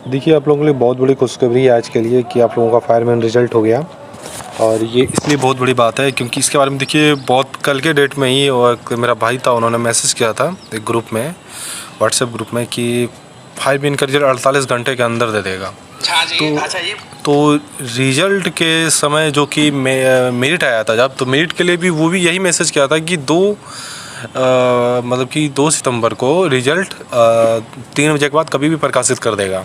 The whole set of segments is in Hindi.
देखिए, आप लोगों के लिए बहुत बड़ी खुशखबरी है आज के लिए कि आप लोगों का फायरमैन रिज़ल्ट हो गया। और ये इसलिए बहुत बड़ी बात है क्योंकि इसके बारे में देखिए बहुत कल के डेट में ही और मेरा भाई था, उन्होंने मैसेज किया था एक ग्रुप में, व्हाट्सएप ग्रुप में, कि फायरमैन का रिज़ल्ट 48 घंटे के अंदर दे देगा। तो रिज़ल्ट के समय जो कि मेरिट आया था जब, तो मेरिट के लिए भी वो भी यही मैसेज किया था कि मतलब कि 2 सितंबर को रिज़ल्ट 3 बजे के बाद कभी भी प्रकाशित कर देगा।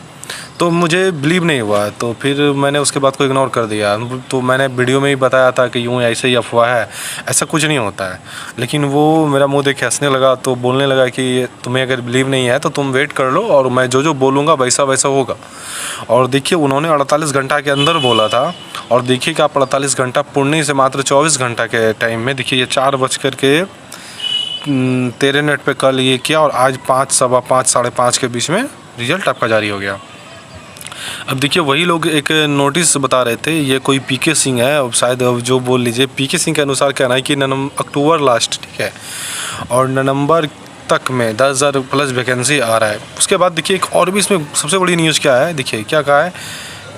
तो मुझे बिलीव नहीं हुआ, तो फिर मैंने उसके बाद को इग्नोर कर दिया। तो मैंने वीडियो में ही बताया था कि यूँ ऐसे ही अफवाह है, ऐसा कुछ नहीं होता है। लेकिन वो मेरा मुंह देख के हंसने लगा, तो बोलने लगा कि तुम्हें अगर बिलीव नहीं है तो तुम वेट कर लो और मैं जो जो बोलूँगा वैसा वैसा होगा। और देखिए उन्होंने 48 घंटा के अंदर बोला था, और देखिए कि आप 48 घंटा पुण्य से मात्र 24 घंटा के टाइम में, देखिए ये 4:13 पे कल ये किया और आज 5, सवा 5, साढ़े 5 के बीच में रिज़ल्ट आपका जारी हो गया। अब देखिए वही लोग एक नोटिस बता रहे थे, ये कोई पीके सिंह है, अब शायद अब जो बोल लीजिए, पीके सिंह के अनुसार कहना है कि अक्टूबर लास्ट, ठीक है, और नवंबर तक में 10,000 प्लस वैकेंसी आ रहा है। उसके बाद देखिए एक और भी इसमें सबसे बड़ी न्यूज़ क्या है, देखिए क्या कहा है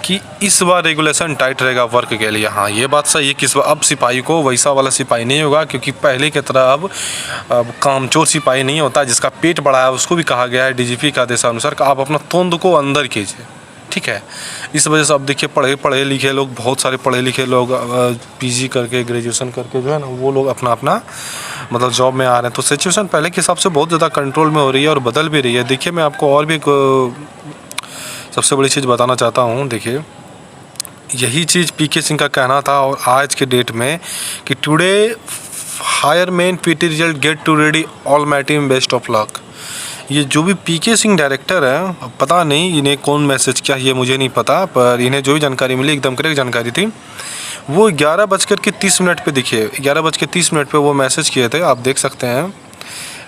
कि इस बार रेगुलेशन टाइट रहेगा वर्क के लिए। हाँ, ये बात सही है कि इस बार अब सिपाही को वैसा वाला सिपाही नहीं होगा, क्योंकि पहले की तरह अब कामचोर सिपाही नहीं होता, जिसका पेट बड़ा है उसको भी कहा गया है डीजीपी का आदेशानुसार कि आप अपना तोंद को अंदर कीजिए, ठीक है। इस वजह से अब देखिए पढ़े लिखे लोग, बहुत सारे पढ़े लिखे लोग पीजी करके, ग्रेजुएशन करके जो है ना, वो लोग अपना अपना मतलब जॉब में आ रहे हैं। तो सिचुएशन पहले के हिसाब से बहुत ज़्यादा कंट्रोल में हो रही है और बदल भी रही है। देखिए मैं आपको और भी एक सबसे बड़ी चीज़ बताना चाहता हूँ। देखिए यही चीज़ पीके सिंह का कहना था, और आज के डेट में कि today fireman P T result get to ready all my team, best of luck. ये जो भी पीके सिंह डायरेक्टर है, पता नहीं इन्हें कौन मैसेज किया, ये मुझे नहीं पता, पर इन्हें जो भी जानकारी मिली एकदम करेक्ट जानकारी थी। वो 11:30 पे, देखिए 11:30 पे वो मैसेज किए थे, आप देख सकते हैं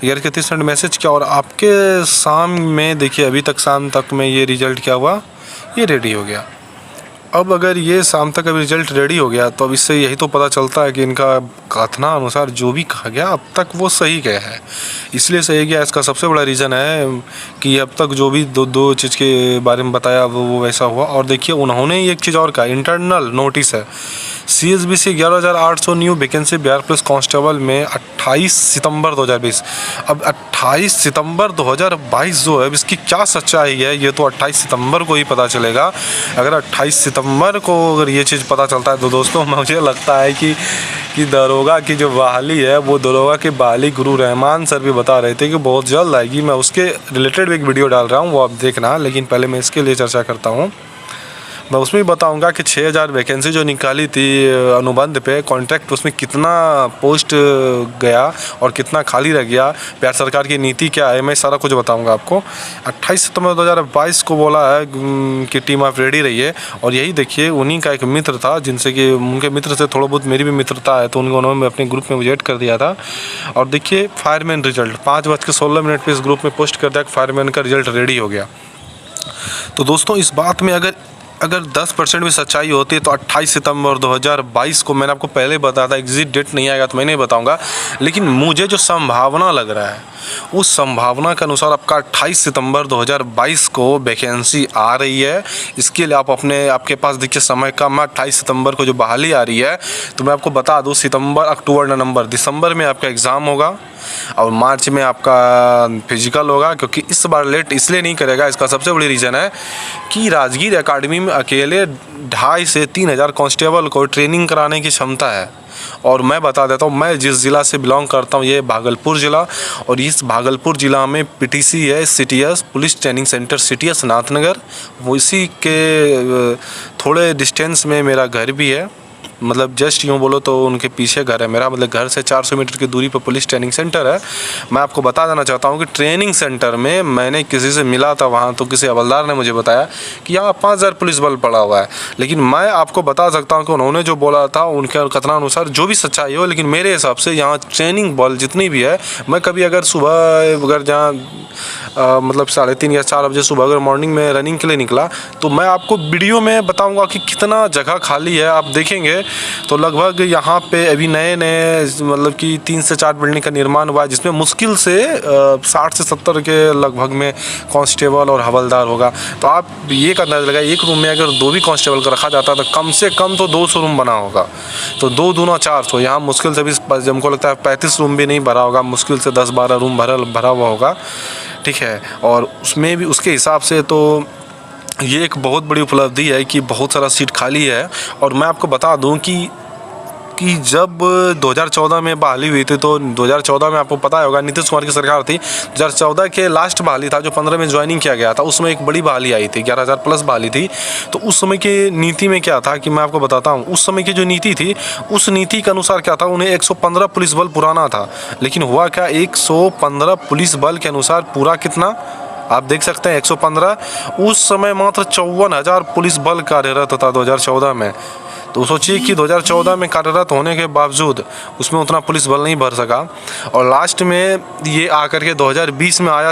11:30 मैसेज किया, और आपके शाम में देखिए अभी तक शाम तक में ये रिज़ल्ट क्या हुआ, ये रेडी हो गया। अब अगर ये शाम तक अभी रिज़ल्ट रेडी हो गया तो अब इससे यही तो पता चलता है कि इनका कथना अनुसार जो भी कहा गया अब तक वो सही गया है। इसलिए सही गया, इसका सबसे बड़ा रीज़न है कि अब तक जो भी दो चीज़ के बारे में बताया वो वैसा हुआ। और देखिए उन्होंने एक चीज़ और कहा, इंटरनल नोटिस है, CSBC 11,800 new vacancy Bihar police constable में 28 सितंबर 2020। अब 28 सितंबर 2022 जो है, अब इसकी क्या सच्चाई है ये तो 28 सितंबर को ही पता चलेगा। अगर 28 सितंबर को अगर ये चीज़ पता चलता है तो दोस्तों मुझे लगता है कि दरोगा की जो बहाली है, वो दरोगा की बहाली गुरु रहमान सर भी बता रहे थे कि बहुत जल्द आएगी। मैं उसके रिलेटेड एक वीडियो डाल रहा हूँ, वो आप देखना, लेकिन पहले मैं इसके लिए चर्चा करता हूँ। मैं उसमें भी बताऊंगा कि 6,000 वैकेंसी जो निकाली थी अनुबंध पे कॉन्ट्रैक्ट, उसमें कितना पोस्ट गया और कितना खाली रह गया, बिहार सरकार की नीति क्या है, मैं सारा कुछ बताऊंगा आपको। 28 सितंबर 2022 को बोला है कि टीम आप रेडी रहिए। और यही देखिए उन्हीं का एक मित्र था, जिनसे कि उनके मित्र से थोड़ा बहुत मेरी भी मित्रता है, तो उन्होंने अपने ग्रुप में विजिट कर दिया था। और देखिए फायरमैन रिजल्ट 5:16 पर इस ग्रुप में पोस्ट कर दिया कि फायरमैन का रिजल्ट रेडी हो गया। तो दोस्तों इस बात में अगर 10% भी सच्चाई होती है तो 28 सितंबर 2022 को, मैंने आपको पहले बताया था, एग्जिट डेट नहीं आएगा तो मैं नहीं बताऊंगा, लेकिन मुझे जो संभावना लग रहा है उस संभावना के अनुसार आपका 28 सितंबर 2022 को वैकेंसी आ रही है। इसके लिए आपके पास देखिए समय कम है। 28 सितंबर को जो बहाली आ रही है, तो मैं आपको बता दूं, सितंबर, अक्टूबर, नवंबर, दिसंबर में आपका एग्ज़ाम होगा और मार्च में आपका फिजिकल होगा। क्योंकि इस बार लेट इसलिए नहीं करेगा, इसका सबसे बड़ी रीज़न है कि राजगीर अकेडमी में अकेले 2,500 से 3,000 कांस्टेबल को ट्रेनिंग कराने की क्षमता है। और मैं बता देता हूँ, मैं जिस ज़िला से बिलोंग करता हूँ ये भागलपुर ज़िला, और इस भागलपुर ज़िला में PTC है, CTS police training centre, CTS Nathnagar, वो इसी के थोड़े डिस्टेंस में मेरा घर भी है। मतलब जस्ट यूँ बोलो तो उनके पीछे घर है मेरा, मतलब घर से 400 मीटर की दूरी पर पुलिस ट्रेनिंग सेंटर है। मैं आपको बता देना चाहता हूँ कि ट्रेनिंग सेंटर में मैंने किसी से मिला था वहाँ, तो किसी हवलदार ने मुझे बताया कि यहाँ 5,000 पुलिस बल पड़ा हुआ है। लेकिन मैं आपको बता सकता हूँ कि उन्होंने जो बोला था उनके कथनानुसार जो भी सच्चाई हो, लेकिन मेरे हिसाब से यहाँ ट्रेनिंग बल जितनी भी है, मैं कभी अगर सुबह अगर जहाँ मतलब 3:30 या 4 बजे सुबह अगर मॉर्निंग में रनिंग के लिए निकला, तो मैं आपको वीडियो में बताऊँगा कि कितना जगह खाली है। आप देखेंगे तो लगभग यहाँ पे अभी नए नए मतलब कि 3 से 4 बिल्डिंग का निर्माण हुआ है, जिसमें मुश्किल से 60 से 70 के लगभग में कांस्टेबल और हवलदार होगा। तो आप ये का अंदाज़ा लगाइए, एक रूम में अगर 2 भी कांस्टेबल का रखा जाता है तो कम से कम तो 200 रूम बना होगा। तो 2 दूना 400, यहाँ मुश्किल से भी हमको लगता है 35 रूम भी नहीं भरा होगा, मुश्किल से 10-12 रूम भरा हुआ होगा, ठीक है। और उसमें भी उसके हिसाब से तो ये एक बहुत बड़ी उपलब्धि है कि बहुत सारा सीट खाली है। और मैं आपको बता दूं कि जब 2014 में बहाली हुई थी, तो 2014 में आपको पता होगा नीतीश कुमार की सरकार थी। 2014 के लास्ट बहाली था जो 15 में ज्वाइनिंग किया गया था, उसमें एक बड़ी बहाली आई थी, 11,000 प्लस बहाली थी। तो उस समय की नीति में क्या था कि मैं आपको बताता हूँ, उस समय की जो नीति थी उस नीति के अनुसार क्या था, उन्हें 115 पुलिस बल पुराना था, लेकिन हुआ क्या, 115 पुलिस बल के अनुसार पूरा कितना आप देख सकते हैं 115। उस समय मात्र 54,000 पुलिस बल कार्यरत था 2014 में। तो सोचिए कि 2014 में कार्यरत होने के बावजूद उसमें उतना पुलिस बल नहीं भर सका, और लास्ट में ये आकर के 2020 में आया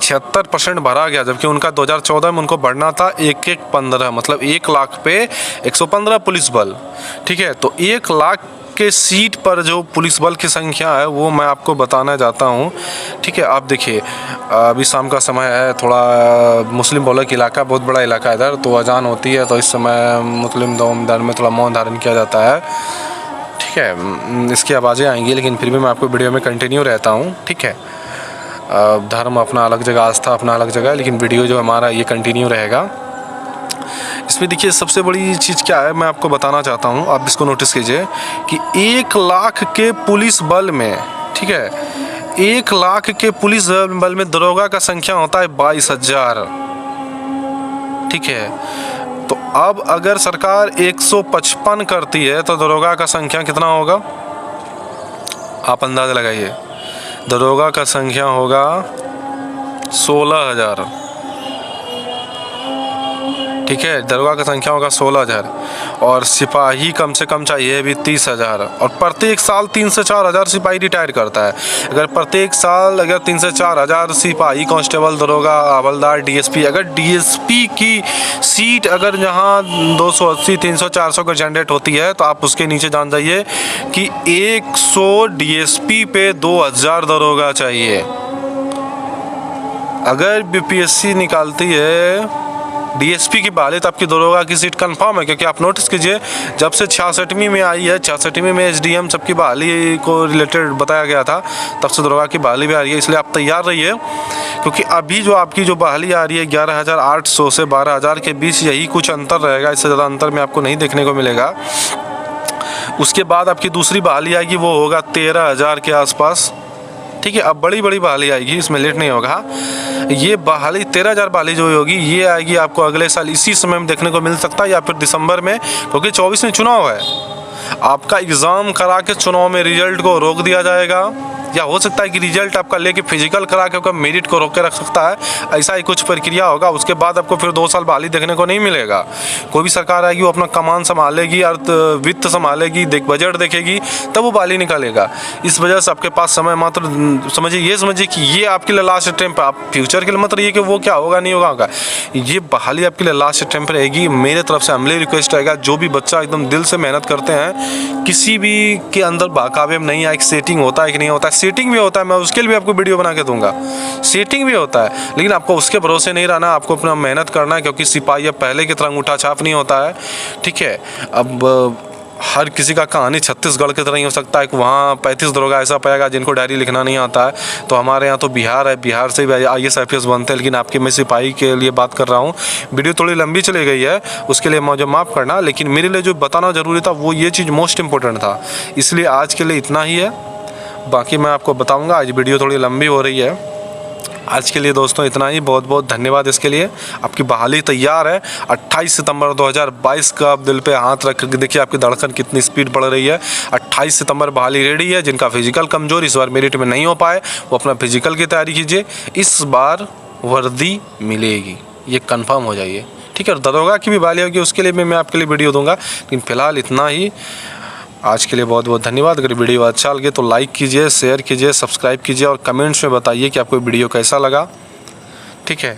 76% भरा गया, जबकि उनका 2014 में उनको बढ़ना था 115, मतलब 1 लाख पे 115 पुलिस बल, ठीक है। तो 1 लाख के सीट पर जो पुलिस बल की संख्या है वो मैं आपको बताना चाहता हूँ, ठीक है। आप देखिए अभी शाम का समय है, थोड़ा मुस्लिम बहुलक इलाका, बहुत बड़ा इलाका है इधर, तो अजान होती है, तो इस समय मुस्लिम धर्म में थोड़ा मौन धारण किया जाता है, ठीक है। इसकी आवाज़ें आएंगी, लेकिन फिर भी मैं आपको वीडियो में कंटिन्यू रहता हूँ, ठीक है। धर्म अपना अलग जगह, आस्था अपना अलग जगह, लेकिन वीडियो जो हमारा ये कंटिन्यू रहेगा। इसमें देखिए सबसे बड़ी चीज़ क्या है मैं आपको बताना चाहता हूँ, आप इसको नोटिस कीजिए कि 1 लाख के पुलिस बल में, ठीक है, 1 लाख के पुलिस बल में दरोगा का संख्या होता है 22,000, ठीक है। तो अब अगर सरकार 155 करती है तो दरोगा का संख्या कितना होगा, आप अंदाज़ा लगाइए। दरोगा का संख्या होगा 16,000, ठीक है। दरोगा की संख्या होगा 16,000, और सिपाही कम से कम चाहिए भी 30,000, और प्रत्येक साल 3 से 4,000 सिपाही रिटायर करता है। अगर प्रत्येक साल अगर 3 से 4,000 सिपाही, कांस्टेबल, दरोगा, हवलदार, डीएसपी, अगर डीएसपी की सीट अगर जहाँ 280, 300, 400 का जनरेट होती है, तो आप उसके नीचे जान जाइए कि 100 डीएसपी पे 2,000 दरोगा चाहिए। अगर बीपीएससी निकालती है डीएसपी की बहाली तो आपकी दरोगा की सीट कंफर्म है, क्योंकि आप नोटिस कीजिए जब से 66वीं में आई है, 66वीं में एसडीएम सबकी बहाली को रिलेटेड बताया गया था, तब से दरोगा की बहाली भी आ रही है। इसलिए आप तैयार रहिए, क्योंकि अभी जो आपकी जो बहाली आ रही है 11,800 से 12,000 के बीच, यही कुछ अंतर रहेगा, इससे ज़्यादा अंतर में आपको नहीं देखने को मिलेगा। उसके बाद आपकी दूसरी बहाली आएगी, वो होगा 13,000 के आसपास, ठीक है। अब बड़ी बहाली आएगी, इसमें लेट नहीं होगा। ये बहाली 13,000 बहाली जो होगी ये आएगी आपको अगले साल इसी समय में देखने को मिल सकता है, या फिर दिसंबर में, क्योंकि 24 में चुनाव है। आपका एग्ज़ाम करा के चुनाव में रिजल्ट को रोक दिया जाएगा, या हो सकता है कि रिजल्ट आपका लेके फिजिकल करा के आपका मेरिट को रोक के रख सकता है, ऐसा ही कुछ प्रक्रिया होगा। उसके बाद आपको फिर 2 साल बहाली देखने को नहीं मिलेगा। कोई भी सरकार आएगी वो अपना कमान संभालेगी, अर्थ वित्त संभालेगी, बजट देखेगी, तब वो बहाली निकालेगा। इस वजह से आपके पास समय मात्र समझिए कि ये आपके लिए लास्ट अटेम्प्ट, आप फ्यूचर के लिए मत रहिए कि वो क्या होगा नहीं होगा, ये बहाली आपके लिए लास्ट अटेम्प्ट रहेगी। मेरे तरफ से अमली रिक्वेस्ट रहेगा, जो भी बच्चा एकदम दिल से मेहनत करते हैं, किसी भी के अंदर बाकावे में नहीं आए, सेटिंग होता है कि नहीं होता है, सेटिंग भी होता है, मैं उसके लिए भी आपको वीडियो बना के दूंगा, सेटिंग भी होता है, लेकिन आपको उसके भरोसे नहीं रहना, आपको अपना मेहनत करना है, क्योंकि सिपाही अब पहले की तरह अंगूठा छाप नहीं होता है, ठीक है। अब हर किसी का कहानी छत्तीसगढ़ की तरह ही हो सकता है कि वहाँ 35 दरोगा ऐसा पाएगा जिनको डायरी लिखना नहीं आता है। तो हमारे यहाँ तो बिहार है, बिहार से भी IAS IPS बनते हैं, लेकिन आपके मैं सिपाही के लिए बात कर रहा हूँ। वीडियो थोड़ी लंबी चली गई है, उसके लिए मुझे माफ़ करना, लेकिन मेरे लिए जो बताना ज़रूरी था वो ये चीज़ मोस्ट इम्पोर्टेंट था, इसलिए आज के लिए इतना ही है। बाकी मैं आपको बताऊँगा, आज वीडियो थोड़ी लंबी हो रही है। आज के लिए दोस्तों इतना ही, बहुत बहुत धन्यवाद इसके लिए। आपकी बहाली तैयार है, 28 सितंबर 2022 का आप दिल पे हाथ रख के देखिए आपकी धड़कन कितनी स्पीड बढ़ रही है। 28 सितंबर बहाली रेडी है। जिनका फिजिकल कमज़ोर इस बार मेरिट में नहीं हो पाए वो अपना फिजिकल की तैयारी कीजिए, इस बार वर्दी मिलेगी, ये कन्फर्म हो जाइए, ठीक है। और दरोगा की भी बहाली होगी, उसके लिए भी मैं आपके लिए वीडियो दूँगा, लेकिन फ़िलहाल इतना ही। आज के लिए बहुत बहुत धन्यवाद। अगर वीडियो अच्छा लगे तो लाइक कीजिए, शेयर कीजिए, सब्सक्राइब कीजिए, और कमेंट्स में बताइए कि आपको वीडियो कैसा लगा, ठीक है।